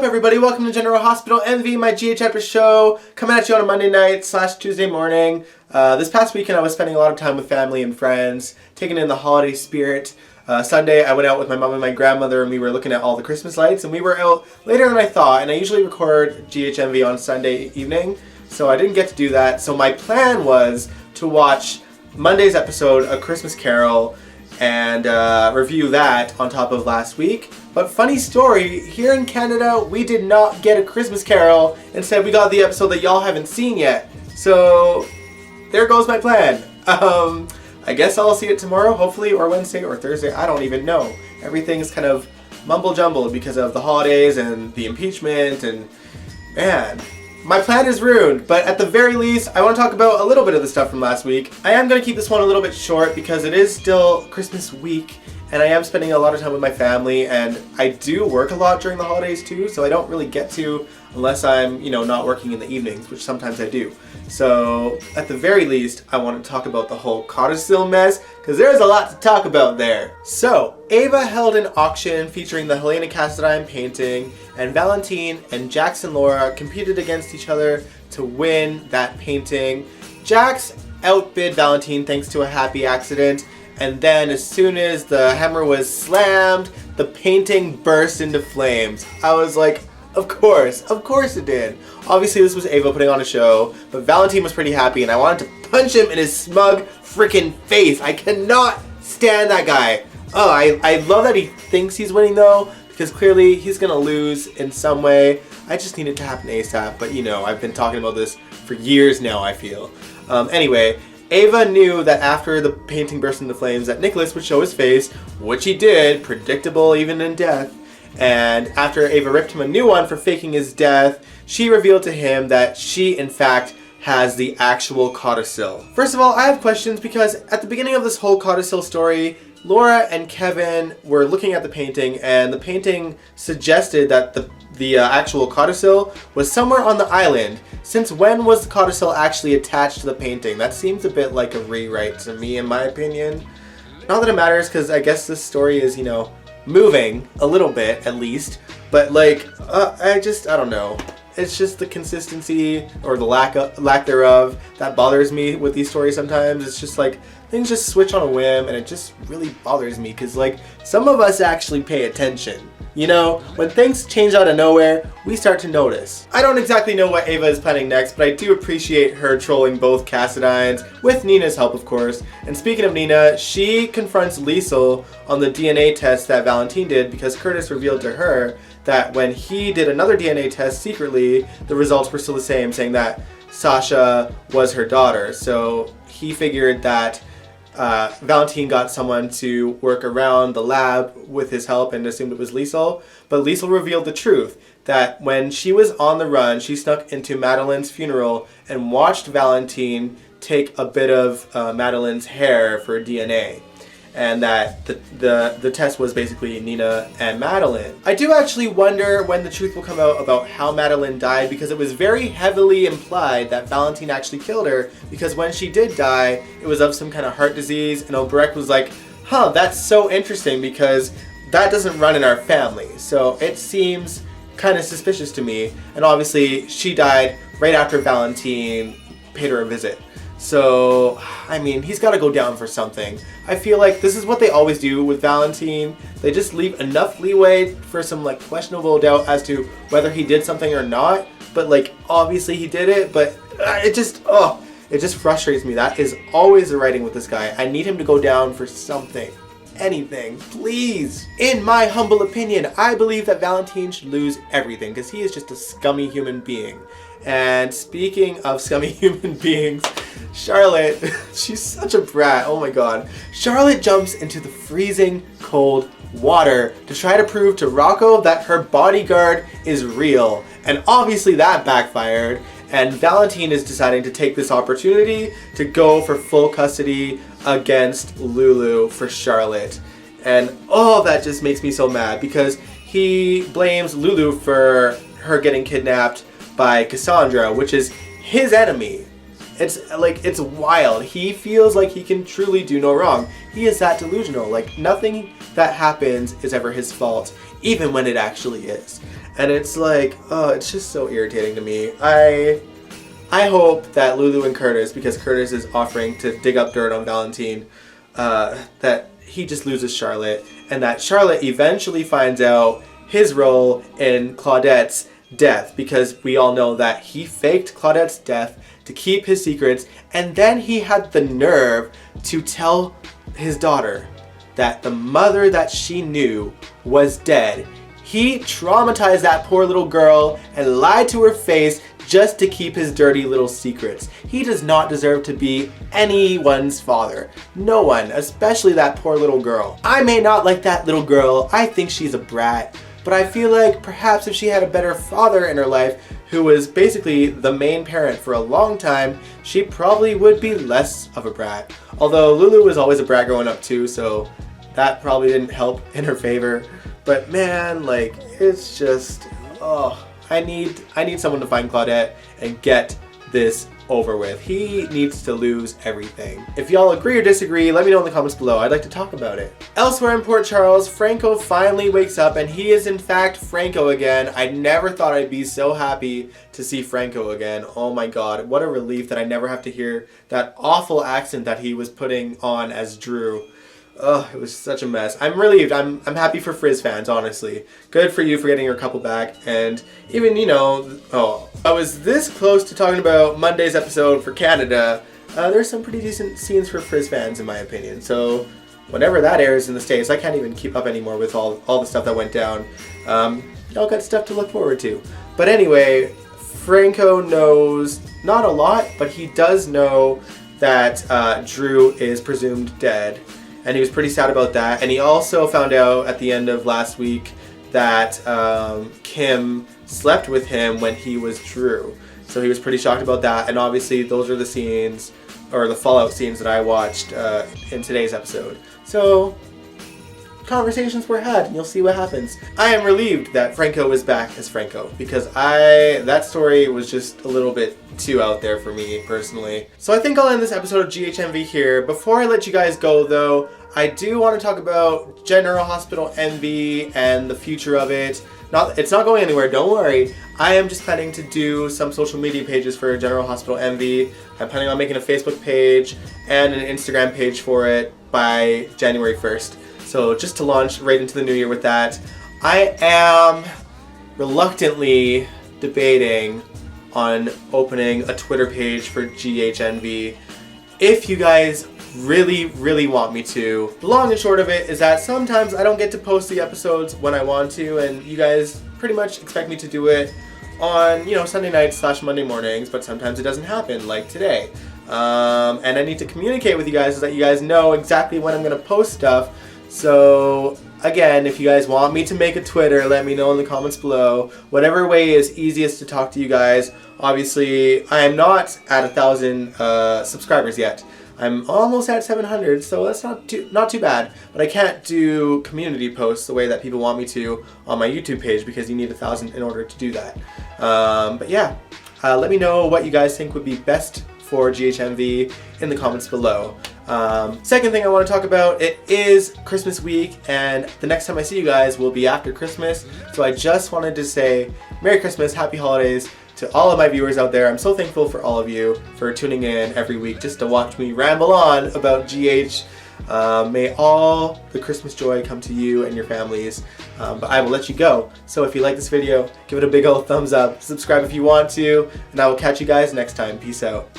everybody, welcome to General Hospital MV, my GA chapter show, coming at you on a Monday night / Tuesday morning. This past weekend I was spending a lot of time with family and friends, taking in the holiday spirit. Sunday I went out with my mom and my grandmother and we were looking at all the Christmas lights, and we were out later than I thought, and I usually record GHMV on Sunday evening, so I didn't get to do that. So my plan was to watch Monday's episode, A Christmas Carol, and review that on top of last week. But funny story, here in Canada, we did not get A Christmas Carol. Instead, we got the episode that y'all haven't seen yet. So, there goes my plan. I guess I'll see it tomorrow, hopefully, or Wednesday, or Thursday. I don't even know. Everything's kind of mumble-jumbled because of the holidays and the impeachment, and man, my plan is ruined. But at the very least, I want to talk about a little bit of the stuff from last week. I am going to keep this one a little bit short because it is still Christmas week, and I am spending a lot of time with my family, and I do work a lot during the holidays too, so I don't really get to unless I'm, not working in the evenings, which sometimes I do. So at the very least, I want to talk about the whole codicil mess, because there's a lot to talk about there. So, Ava held an auction featuring the Helena Cassadine painting, and Valentine and Jax and Laura competed against each other to win that painting. Jax outbid Valentine thanks to a happy accident, and then as soon as the hammer was slammed, the painting burst into flames. I was like, of course it did. Obviously this was Ava putting on a show, but Valentine was pretty happy and I wanted to punch him in his smug freaking face. I cannot stand that guy. Oh, I love that he thinks he's winning though, because clearly he's gonna lose in some way. I just need it to happen ASAP, but I've been talking about this for years now, I feel. Anyway, Ava knew that after the painting burst into flames that Nicholas would show his face, which he did, predictable even in death. And after Ava ripped him a new one for faking his death, she revealed to him that she, in fact, has the actual codicil. First of all, I have questions because at the beginning of this whole codicil story, Laura and Kevin were looking at the painting, and the painting suggested that the actual codicil was somewhere on the island. Since when was the codicil actually attached to the painting? That seems a bit like a rewrite to me, in my opinion. Not that it matters, because I guess this story is, moving a little bit at least, but I don't know. It's just the consistency or the lack thereof that bothers me with these stories sometimes. It's just like things just switch on a whim, and it just really bothers me because some of us actually pay attention. When things change out of nowhere, we start to notice. I don't exactly know what Ava is planning next, but I do appreciate her trolling both Cassadines, with Nina's help of course. And speaking of Nina, she confronts Liesl on the DNA test that Valentine did because Curtis revealed to her that when he did another DNA test secretly, the results were still the same, saying that Sasha was her daughter. So he figured that Valentine got someone to work around the lab with his help and assumed it was Liesl. But Liesl revealed the truth, that when she was on the run, she snuck into Madeline's funeral and watched Valentine take a bit of Madeline's hair for DNA. And that the test was basically Nina and Madeline. I do actually wonder when the truth will come out about how Madeline died, because it was very heavily implied that Valentine actually killed her, because when she did die, it was of some kind of heart disease, and Obrecht was like, that's so interesting because that doesn't run in our family. So it seems kind of suspicious to me, and obviously she died right after Valentine paid her a visit. So, he's got to go down for something. I feel like this is what they always do with Valentine. They just leave enough leeway for some questionable doubt as to whether he did something or not. But obviously he did it, but it just frustrates me. That is always the writing with this guy. I need him to go down for something. Anything, please. In my humble opinion, I believe that Valentine should lose everything because he is just a scummy human being. And speaking of scummy human beings, Charlotte, she's such a brat, oh my god. Charlotte jumps into the freezing cold water to try to prove to Rocco that her bodyguard is real. And obviously that backfired, and Valentine is deciding to take this opportunity to go for full custody against Lulu for Charlotte. And that just makes me so mad because he blames Lulu for her getting kidnapped by Cassandra, which is his enemy. It's wild. He feels like he can truly do no wrong. He is that delusional. Nothing that happens is ever his fault, even when it actually is. And it's like, oh, it's just so irritating to me. I hope that Lulu and Curtis, because Curtis is offering to dig up dirt on Valentine, that he just loses Charlotte, and that Charlotte eventually finds out his role in Claudette's death, because we all know that he faked Claudette's death to keep his secrets, and then he had the nerve to tell his daughter that the mother that she knew was dead. He traumatized that poor little girl and lied to her face just to keep his dirty little secrets. He does not deserve to be anyone's father. No one, especially that poor little girl. I may not like that little girl. I think she's a brat. But I feel like perhaps if she had a better father in her life, who was basically the main parent for a long time, she probably would be less of a brat. Although Lulu was always a brat growing up too, so that probably didn't help in her favor. But man, like, it's just, oh, I need someone to find Claudette and get this over with. He needs to lose everything. If y'all agree or disagree, let me know in the comments below. I'd like to talk about it. Elsewhere in Port Charles, Franco finally wakes up, and he is in fact Franco again. I never thought I'd be so happy to see Franco again. Oh my god, what a relief that I never have to hear that awful accent that he was putting on as Drew. Ugh, it was such a mess. I'm relieved. I'm happy for Frizz fans, honestly. Good for you for getting your couple back. And even, you know, oh, I was this close to talking about Monday's episode for Canada. There's some pretty decent scenes for Frizz fans, in my opinion. So whenever that airs in the States, I can't even keep up anymore with all the stuff that went down. Y'all got stuff to look forward to. But anyway, Franco knows not a lot, but he does know that Drew is presumed dead. And he was pretty sad about that. And he also found out at the end of last week that Kim slept with him when he was Drew. So he was pretty shocked about that. And obviously those are the scenes, or the fallout scenes that I watched in today's episode. So conversations were had, and you'll see what happens. I am relieved that Franco is back as Franco, because that story was just a little bit too out there for me personally. So I think I'll end this episode of GHMV here. Before I let you guys go though, I do want to talk about General Hospital NV and the future of it. It's not going anywhere, don't worry. I am just planning to do some social media pages for General Hospital NV. I'm planning on making a Facebook page and an Instagram page for it by January 1st. So just to launch right into the new year with that. I am reluctantly debating on opening a Twitter page for GHNV. If you guys really want me to. The long and short of it is that sometimes I don't get to post the episodes when I want to, and you guys pretty much expect me to do it on, you know, Sunday nights / Monday mornings, but sometimes it doesn't happen, like today. And I need to communicate with you guys so that you guys know exactly when I'm going to post stuff. So again, if you guys want me to make a Twitter, let me know in the comments below. Whatever way is easiest to talk to you guys. Obviously, I am not at 1,000 subscribers yet. I'm almost at 700, so that's not too bad. But I can't do community posts the way that people want me to on my YouTube page, because you need 1,000 in order to do that. But yeah, let me know what you guys think would be best for GHMV in the comments below. Second thing I want to talk about, it is Christmas week, and the next time I see you guys will be after Christmas. So I just wanted to say Merry Christmas, Happy Holidays to all of my viewers out there. I'm so thankful for all of you for tuning in every week just to watch me ramble on about GH. May all the Christmas joy come to you and your families. But I will let you go. So if you like this video, give it a big old thumbs up, subscribe if you want to, and I will catch you guys next time. Peace out.